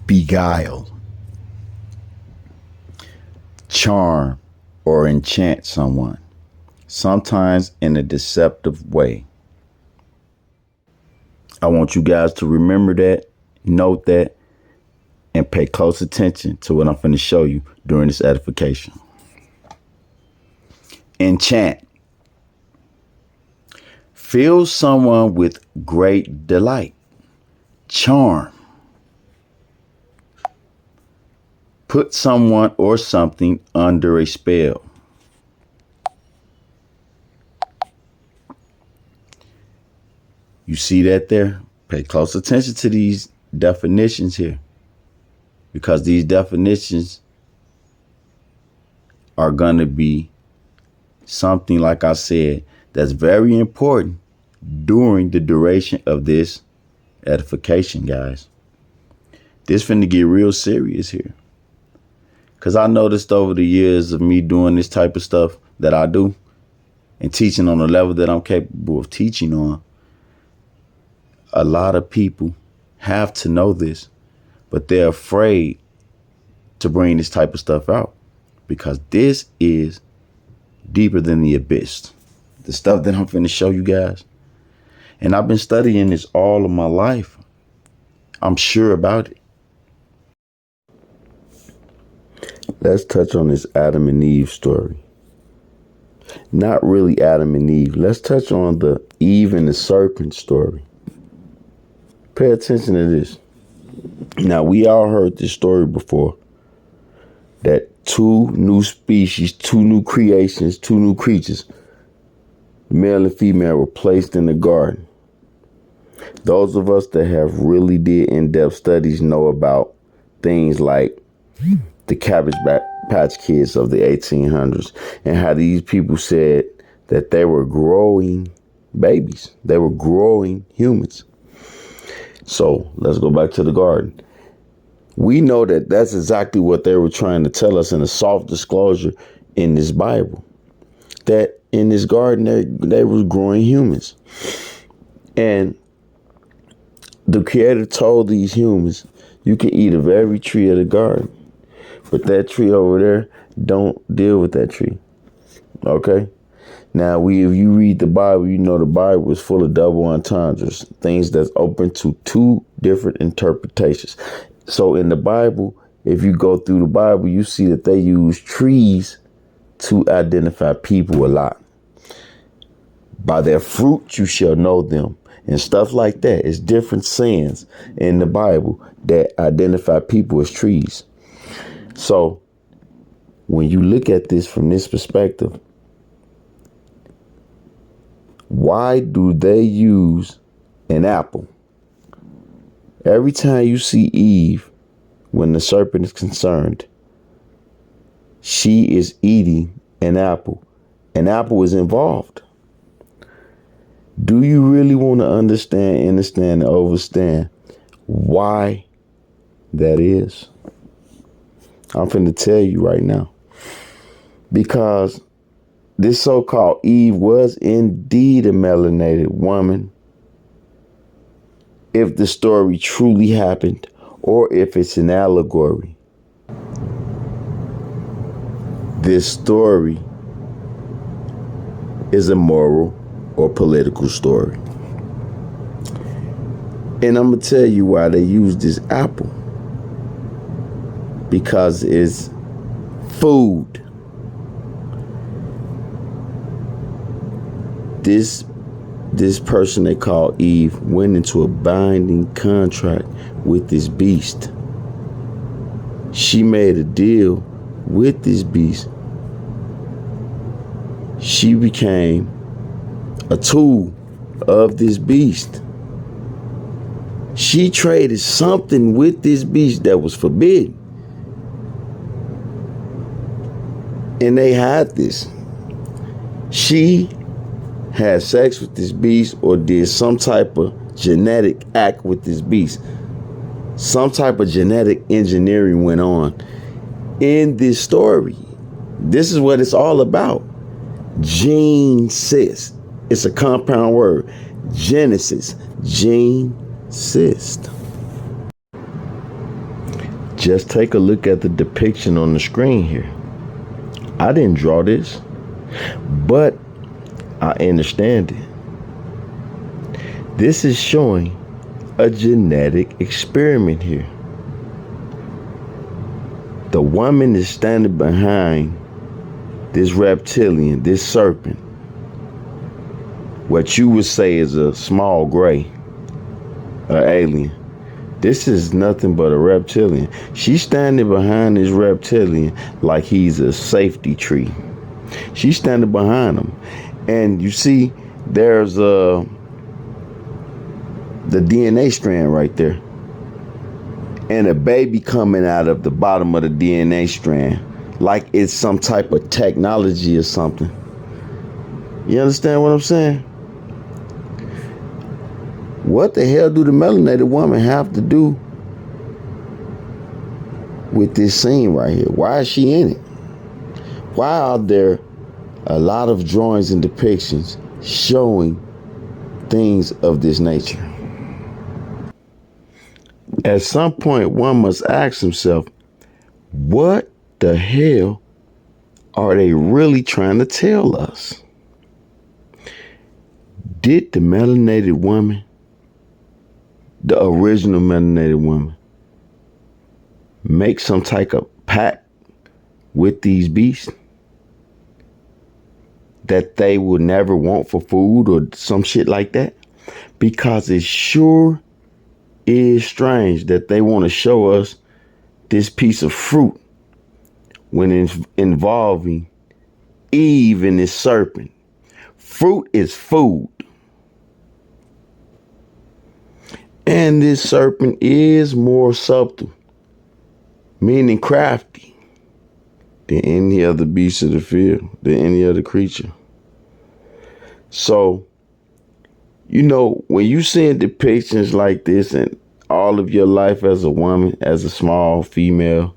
beguile, charm, or enchant someone, sometimes in a deceptive way. I want you guys to remember that, note that, and pay close attention to what I'm going to show you during this edification. Enchant. Fill someone with great delight. Charm. Put someone or something under a spell. You see that there? Pay close attention to these definitions here, because these definitions are going to be something, like I said, that's very important during the duration of this edification, guys. This finna get real serious here, because I noticed over the years of me doing this type of stuff that I do and teaching on the level that I'm capable of teaching on, a lot of people have to know this, but they're afraid to bring this type of stuff out, because this is deeper than the abyss. The stuff that I'm finna show you guys. And I've been studying this all of my life. I'm sure about it. Let's touch on this Adam and Eve story. Not really Adam and Eve. Let's touch on the Eve and the serpent story. Pay attention to this. Now, we all heard this story before, that two new species, two new creations, two new creatures, male and female, were placed in the garden. Those of us that have really did in-depth studies know about things like the Cabbage Patch Kids of the 1800s, and how these people said that they were growing babies. They were growing humans. So let's go back to the garden. We know that that's exactly what they were trying to tell us in a soft disclosure in this Bible, that in this garden they were growing humans. And the Creator told these humans, you can eat of every tree of the garden, but that tree over there, don't deal with that tree. Okay? Now, if you read the Bible, you know the Bible is full of double entendres, things that's open to two different interpretations. So in the Bible, if you go through the Bible, you see that they use trees to identify people a lot. By their fruit you shall know them, and stuff like that. It's different sayings in the Bible that identify people as trees. So when you look at this from this perspective, why do they use an apple? Every time you see Eve, when the serpent is concerned, she is eating an apple. An apple is involved. Do you really want to understand, and understand why that is? I'm finna tell you right now. Because this so-called Eve was indeed a melanated woman, if the story truly happened, or if it's an allegory. This story is a moral or political story. And I'm going to tell you why they use this apple. Because it's food. This person they call Eve went into a binding contract with this beast. She made a deal with this beast. She became a tool of this beast. She traded something with this beast that was forbidden. And they had this. She had sex with this beast, or did some type of genetic act with this beast. Some type of genetic engineering went on in this story. This is what it's all about. Gene cyst. It's a compound word. Genesis. Gene cyst. Just take a look at the depiction on the screen here. I didn't draw this, but I understand it. This is showing a genetic experiment here. The woman is standing behind this reptilian, this serpent. What you would say is a small gray, an alien. This is nothing but a reptilian. She's standing behind this reptilian like he's a safety tree. She's standing behind him. And you see, there's the DNA strand right there. And a baby coming out of the bottom of the DNA strand. Like it's some type of technology or something. You understand what I'm saying? What the hell do the melanated woman have to do with this scene right here? Why is she in it? Why are there a lot of drawings and depictions showing things of this nature? At some point, one must ask himself, what the hell are they really trying to tell us? Did the melanated woman, the original melanated woman, make some type of pact with these beasts that they would never want for food or some shit like that? Because it sure is strange that they want to show us this piece of fruit when it's involving Eve and this serpent. Fruit is food. And this serpent is more subtle, meaning crafty, than any other beast of the field, than any other creature. So, you know, when you seeing depictions like this and all of your life as a woman, as a small female,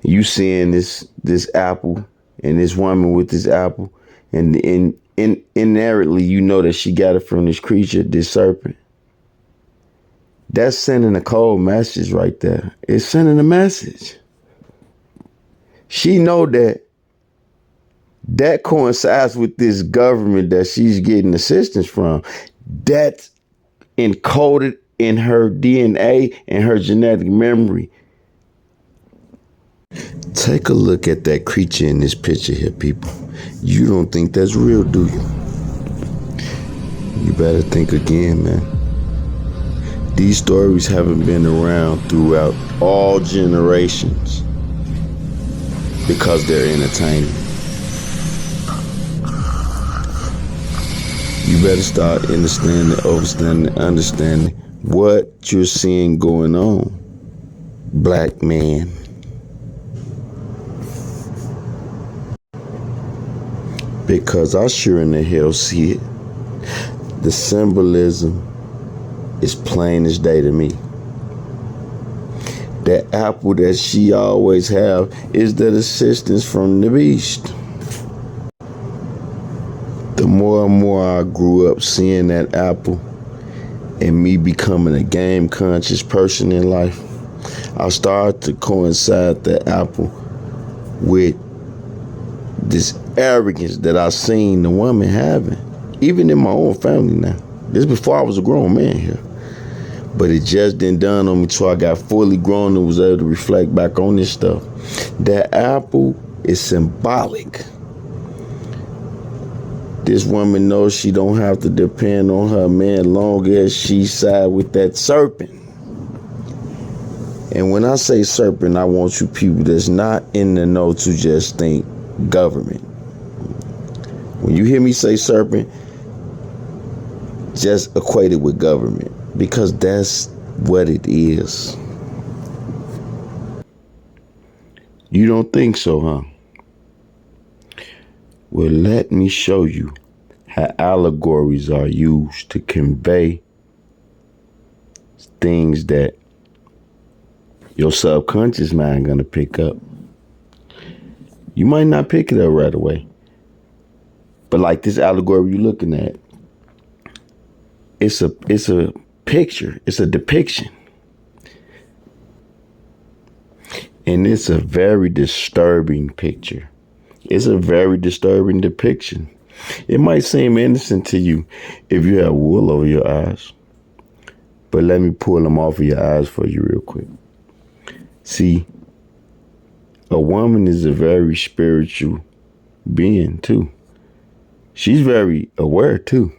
you seeing this apple and this woman with this apple, and inherently you know that she got it from this creature, this serpent. That's sending a cold message right there. It's sending a message. She know that coincides with this government that she's getting assistance from. That's encoded in her DNA and her genetic memory. Take a look at that creature in this picture here, people. You don't think that's real, do you? You better think again, man. These stories haven't been around throughout all generations because they're entertaining. You better start understanding what you're seeing going on, black man. Because I sure in the hell see it. The symbolism is plain as day to me. That apple that she always have is that assistance from the beast. The more and more I grew up seeing that apple and me becoming a game conscious person in life, I started to coincide that apple with this arrogance that I seen the woman having, even in my own family now. This is before I was a grown man here. But it just didn't dawn on me till I got fully grown and was able to reflect back on this stuff. That apple is symbolic. This woman knows she don't have to depend on her man long as she side with that serpent. And when I say serpent, I want you people that's not in the know to just think government. When you hear me say serpent, just equate it with government, because that's what it is. You don't think so, huh? Well, let me show you how allegories are used to convey things that your subconscious mind gonna pick up. You might not pick it up right away, but like this allegory you're looking at, it's a picture, it's a depiction. And it's a very disturbing picture. It's a very disturbing depiction. It might seem innocent to you if you have wool over your eyes. But let me pull them off of your eyes for you real quick. See, a woman is a very spiritual being too. She's very aware too.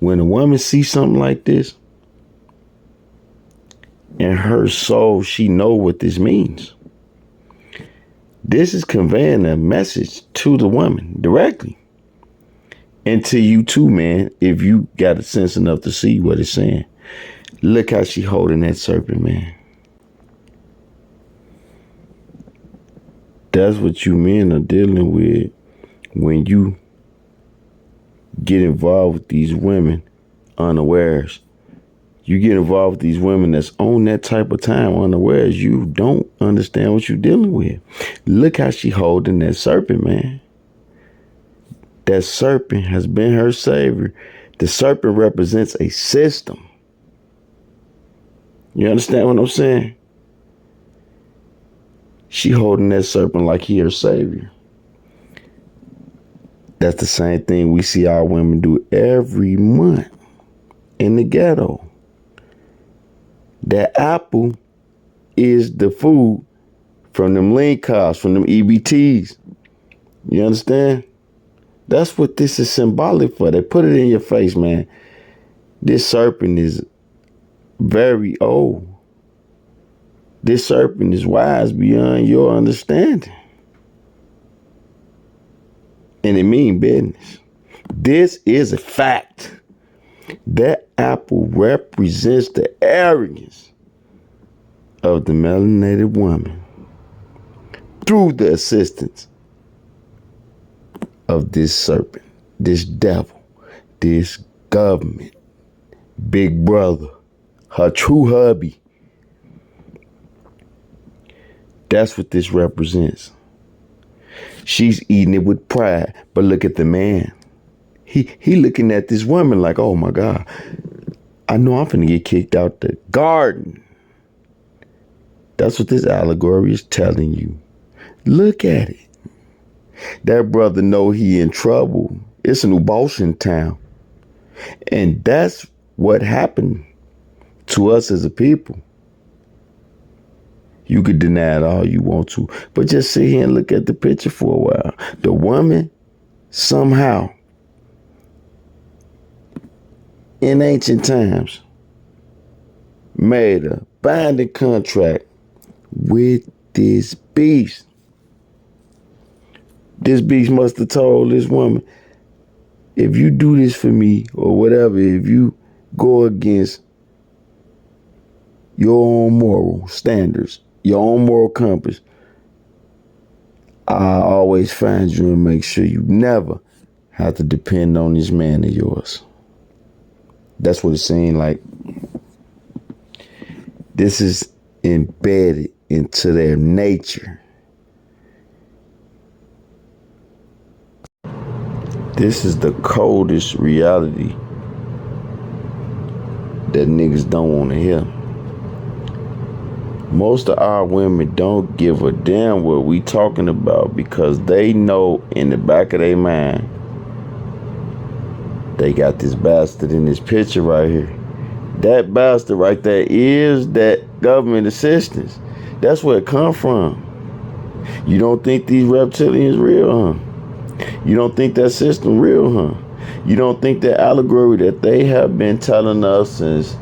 When a woman sees something like this, in her soul, she know what this means. This is conveying a message to the woman directly. And to you too, man, if you got a sense enough to see what it's saying. Look how she holding that serpent, man. That's what you men are dealing with when you get involved with these women unawares. You get involved with these women that's on that type of time unawares. You don't understand what you're dealing with. Look how she holding that serpent, man. That serpent has been her savior. The serpent represents a system. You understand what I'm saying? She holding that serpent like he her savior. That's the same thing we see our women do every month in the ghetto. That apple is the food from them lean cows, from them EBTs. You understand? That's what this is symbolic for. They put it in your face, man. This serpent is very old. This serpent is wise beyond your understanding. And it means business. This is a fact. That apple represents the arrogance of the melanated woman through the assistance of this serpent, this devil, this government, big brother, her true hubby. That's what this represents. She's eating it with pride, but look at the man. He looking at this woman like, oh my God, I know I'm finna get kicked out the garden. That's what this allegory is telling you. Look at it. That brother know he in trouble. It's a new boss in town. And that's what happened to us as a people. You could deny it all you want to, but just sit here and look at the picture for a while. The woman somehow in ancient times made a binding contract with this beast. This beast must have told this woman, if you do this for me or whatever, if you go against your own moral standards, your own moral compass, I always find you and make sure you never have to depend on this man of yours. That's what it seemed like. This is embedded into their nature. This is the coldest reality that niggas don't want to hear. Most of our women don't give a damn what we talking about because they know in the back of their mind they got this bastard in this picture right here. That bastard right there is that government assistance. That's where it come from. You don't think these reptilians real, huh? You don't think that system real, huh? You don't think that allegory that they have been telling us since,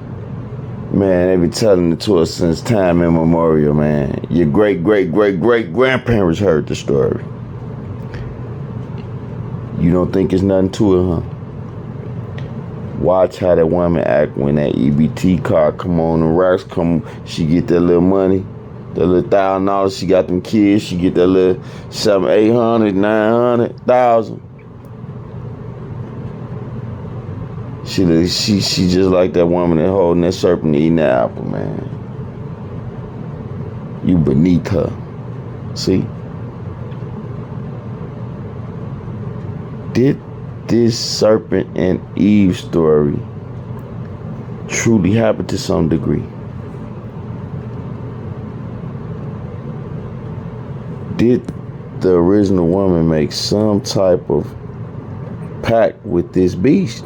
man, they've been telling it to us since time immemorial, man. Your great-great-great-great-grandparents heard the story. You don't think it's nothing to it, huh? Watch how that woman act when that EBT card come on, the racks come, she get that little money. That little $1,000, she got them kids. She get that little 700, 800, 900, 1,000. She just like that woman that holding that serpent eating that apple, man. You beneath her. See? Did this serpent and Eve story truly happen to some degree? Did the original woman make some type of pact with this beast?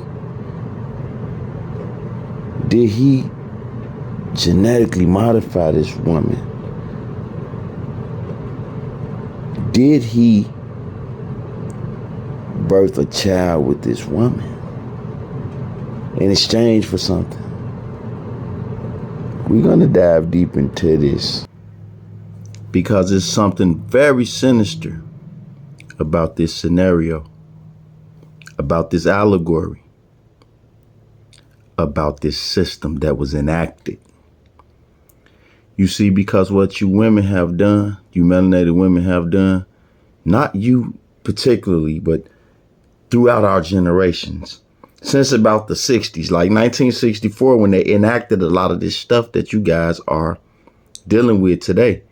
Did he genetically modify this woman? Did he birth a child with this woman in exchange for something? We're going to dive deep into this because there's something very sinister about this scenario, about this allegory, about this system that was enacted. You see, because what you women have done, you melanated women have done, not you particularly, but throughout our generations, since about the 60s, like 1964, when they enacted a lot of this stuff that you guys are dealing with today.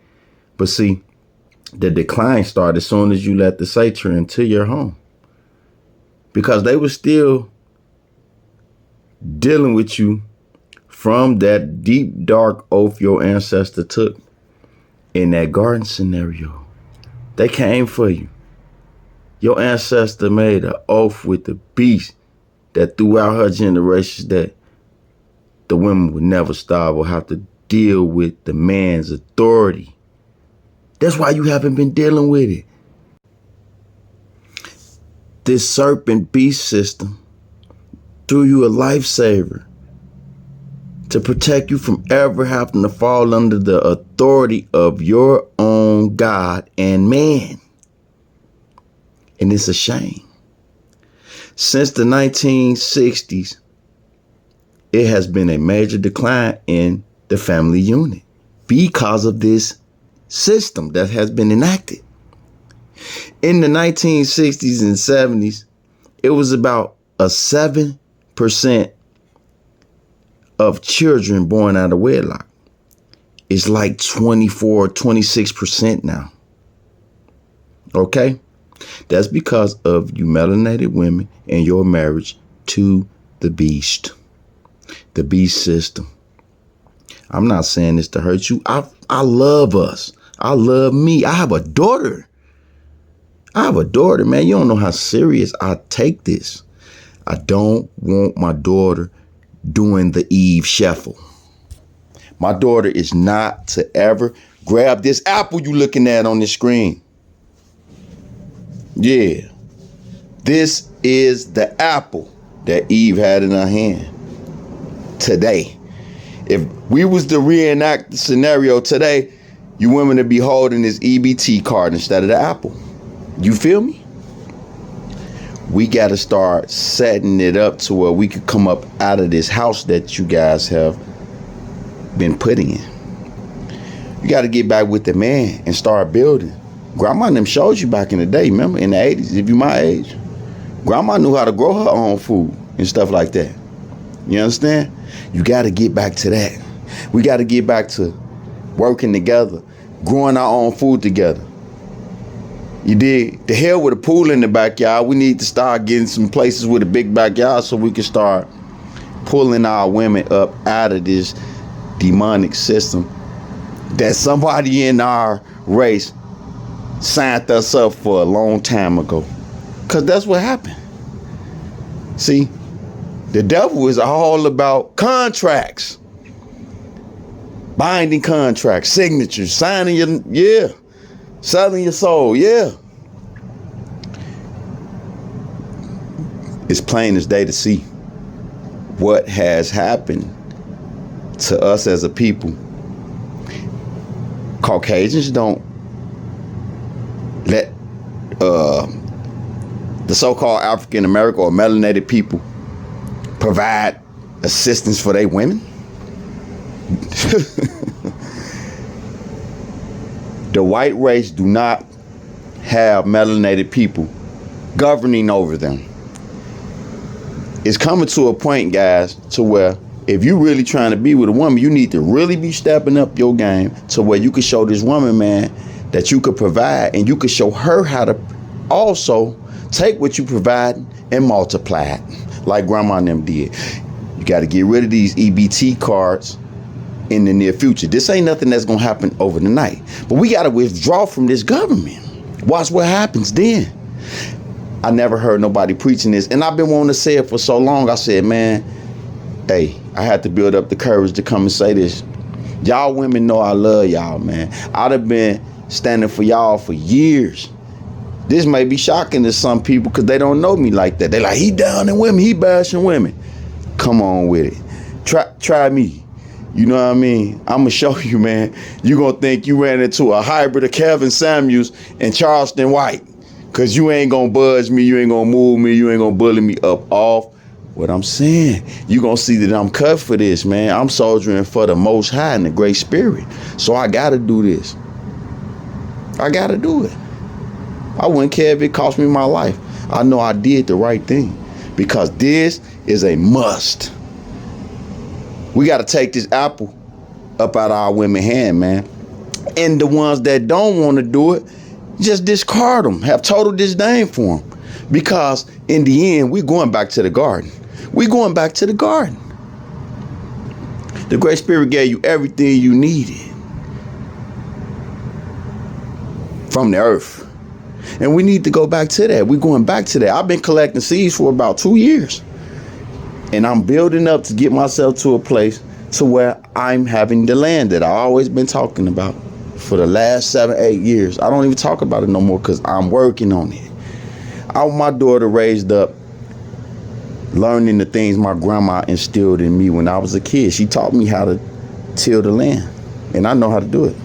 But see, the decline started as soon as you let the satyr into your home, because they were still dealing with you from that deep, dark oath your ancestor took in that garden scenario. They came for you. Your ancestor made an oath with the beast that throughout her generations that the women would never starve or have to deal with the man's authority. That's why you haven't been dealing with it. This serpent beast system threw you a lifesaver to protect you from ever having to fall under the authority of your own God and man. And it's a shame. Since the 1960s, it has been a major decline in the family unit because of this system that has been enacted. In the 1960s and 70s, it was about a 7% of children born out of wedlock. It's like 24, 26% now. Okay? That's because of you melanated women and your marriage to the beast system. I'm not saying this to hurt you. I love us. I love me. I have a daughter. Man. You don't know how serious I take this. I don't want my daughter doing the Eve shuffle. My daughter is not to ever grab this apple you looking at on the screen. Yeah, this is the apple that Eve had in her hand today. If we was to reenact the scenario today, you women would be holding this EBT card instead of the apple. You feel me? We got to start setting it up to where we could come up out of this house that you guys have been put in. You got to get back with the man and start building. Grandma and them showed you back in the day, remember, in the 80s, if you my age. Grandma knew how to grow her own food and stuff like that. You understand? You got to get back to that. We got to get back to working together, growing our own food together. You dig? The hell with a pool in the backyard. We need to start getting some places with a big backyard so we can start pulling our women up out of this demonic system that somebody in our race signed us up for a long time ago. Because that's what happened. See, the devil is all about contracts. Binding contracts, signatures, signing selling your soul, yeah. It's plain as day to see what has happened to us as a people. Caucasians don't let the so-called African American or melanated people provide assistance for their women. The white race do not have melanated people governing over them. It's coming to a point, guys, to where if you really trying to be with a woman, you need to really be stepping up your game to where you can show this woman, man, that you could provide, and you could show her how to also take what you provide and multiply it like grandma and them did. You got to get rid of these EBT cards in the near future. This ain't nothing that's gonna happen over the night. But we gotta withdraw from this government. Watch what happens then. I never heard nobody preaching this, and I've been wanting to say it for so long. I said, man, hey, I had to build up the courage to come and say this. Y'all women know I love y'all, man. I'd have been standing for y'all for years. This may be shocking to some people because they don't know me like that. They like, he down in women, he bashing women. Come on with it. Try me. You know what I mean? I'm going to show you, man. You're going to think you ran into a hybrid of Kevin Samuels and Charleston White. Because you ain't going to budge me. You ain't going to move me. You ain't going to bully me up off what I'm saying. You're going to see that I'm cut for this, man. I'm soldiering for the Most High and the Great Spirit. So I got to do this. I got to do it. I wouldn't care if it cost me my life. I know I did the right thing because this is a must. We got to take this apple up out of our women's hand, man. And the ones that don't want to do it, just discard them. Have total disdain for them. Because in the end, we're going back to the garden. We're going back to the garden. The Great Spirit gave you everything you needed from the earth. And we need to go back to that. We're going back to that. I've been collecting seeds for about 2 years. And I'm building up to get myself to a place to where I'm having the land that I've always been talking about for the last 7-8 years. I don't even talk about it no more because I'm working on it. I want my daughter raised up learning the things my grandma instilled in me when I was a kid. She taught me how to till the land, and I know how to do it.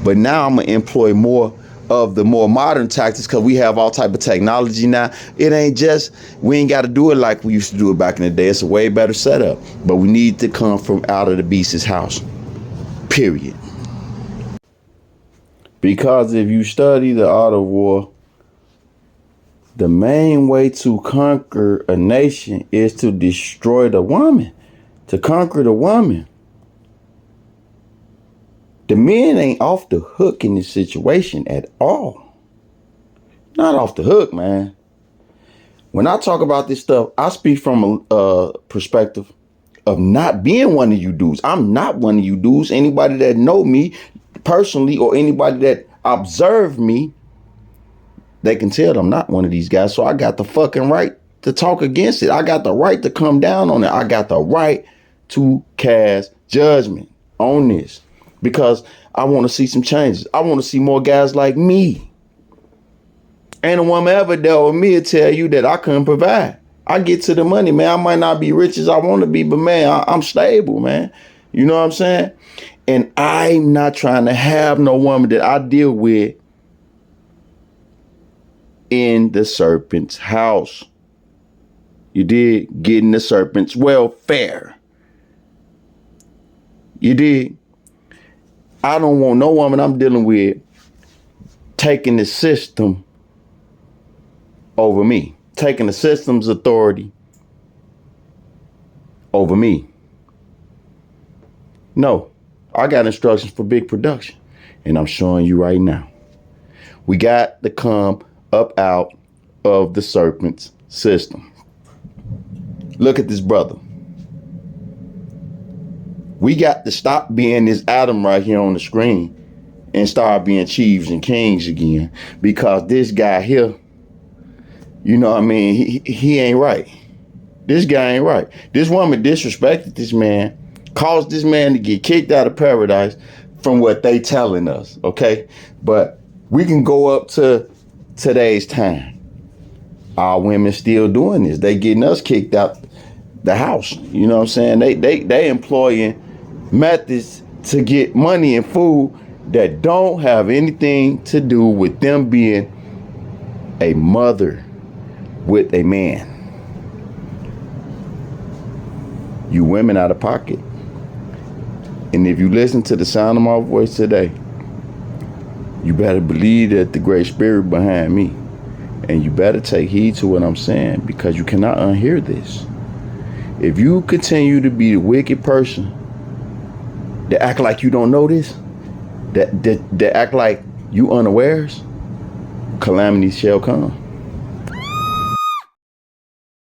But now I'm going to employ more of the more modern tactics because we have all type of technology now. It ain't just, we ain't got to do it like we used to do it back in the day. It's a way better setup. But we need to come from out of the beast's house. Period. Because if you study the art of war, the main way to conquer a nation is to destroy the woman, to conquer the woman. The men ain't off the hook in this situation at all. Not off the hook, man. When I talk about this stuff, I speak from a perspective of not being one of you dudes. I'm not one of you dudes. Anybody that know me personally or anybody that observe me, they can tell I'm not one of these guys. So I got the fucking right to talk against it. I got the right to come down on it. I got the right to cast judgment on this. Because I want to see some changes. I want to see more guys like me. Ain't a woman ever dealt with me to tell you that I couldn't provide. I get to the money, man. I might not be rich as I want to be, but man, I'm stable, man. You know what I'm saying? And I'm not trying to have no woman that I deal with in the serpent's house. You did? Getting the serpent's welfare. You did? I don't want no woman I'm dealing with taking the system over me, taking the system's authority over me. No, I got instructions for big production, and I'm showing you right now. We got to come up out of the serpent's system. Look at this brother. We got to stop being this Adam right here on the screen and start being chiefs and kings again, because this guy here, you know what I mean, he ain't right. This guy ain't right. This woman disrespected this man, caused this man to get kicked out of paradise from what they telling us, okay? But we can go up to today's time. Our women still doing this. They getting us kicked out the house. You know what I'm saying? They employing methods to get money and food that don't have anything to do with them being a mother with a man. You women out of pocket. And if you listen to the sound of my voice today, you better believe that the Great Spirit behind me. And you better take heed to what I'm saying, because you cannot unhear this. If you continue to be the wicked person that act like you don't know this, that act like you unawares, calamity shall come.